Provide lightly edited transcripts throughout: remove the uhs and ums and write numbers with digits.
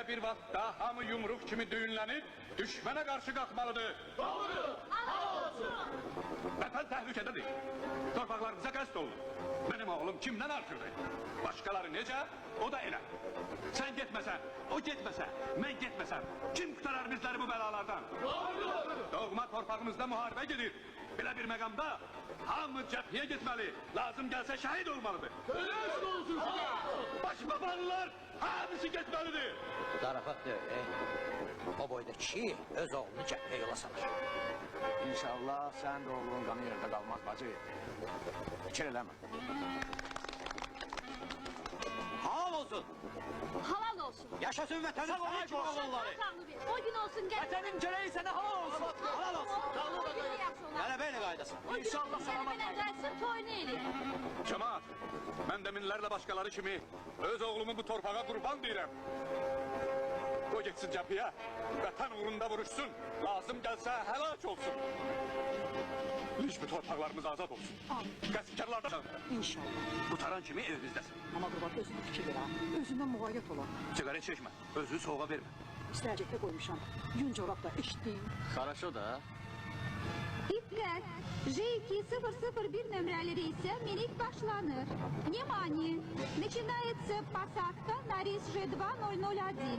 Belə bir vaxtda hamı yumruq kimi düğünlənib, düşmənə qarşı qalxmalıdır. Doğru. Allah olsun. Vətən təhlükədədir. Torpaqlarımıza qəsd olunur. Mənim oğlum kimdən artırdı? Başqaları necə? O da elə. Sən getməsən, o getməsə, mən getməsəm, kim qutarar bizləri bu bəlalardan? Doğru. Doğma torpağımızda müharibə gedir. Belə bir məqamda hamı cəbhəyə getməli, lazım gəlsə şəhid olmalıdır. Dönüş olsun sana. Başbabanlar hamısı getməlidir. Zarafat deyil, o boyda kişi öz oğlunu cəbhə yola salır. İnşallah sən də oğlunun qanı yerdə qalmaz bacı. Fikir eləmə. Halal olsun, Halal olsun. yaşasın vətənin sahip oğulları. O gün olsun gel. Vətənin gərəyi sənə halal olsun. Halal olsun. O gün de yaxşı olar. Qələbə ilə qaydasın. O gün İnşallah salamat gəlmədən gəlsin toyunu eləyir. Cemaat, mən də minlərlə başqaları kimi öz oğlumu bu torpağa qurban deyirəm. Qoy getsin cəbhəyə, vətən uğrunda vuruşsun, lazım gəlsə həlak olsun. Hiçbir torpaqlarımız azad olsun. Qəsbkarlardan çalınır. İnşallah. Qutaran kimi evimizdəsin. Ama Qurbat özünə fikir ver ha. Özündən müğayyət ola. Sigaret çəkmə, özünü soğuğa vermə. İstəyəcəkdə qoymuşam. Yun corab da eşitdiyim. Хорошо da. Dikkat! J2-001 nömrəli reysə minik başlanır. Внимание! Начинается посадка на рейс Ж2001.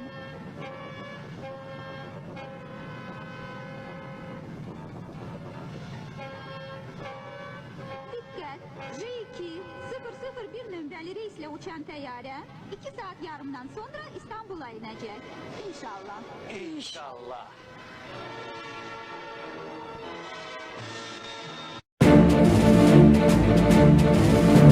Dikkat! J2-001 nömrəli reyslə uçan təyyarə 2 saat yarımdan sonra İstanbul'a inəcək. İnşallah. İnşallah. Thank you.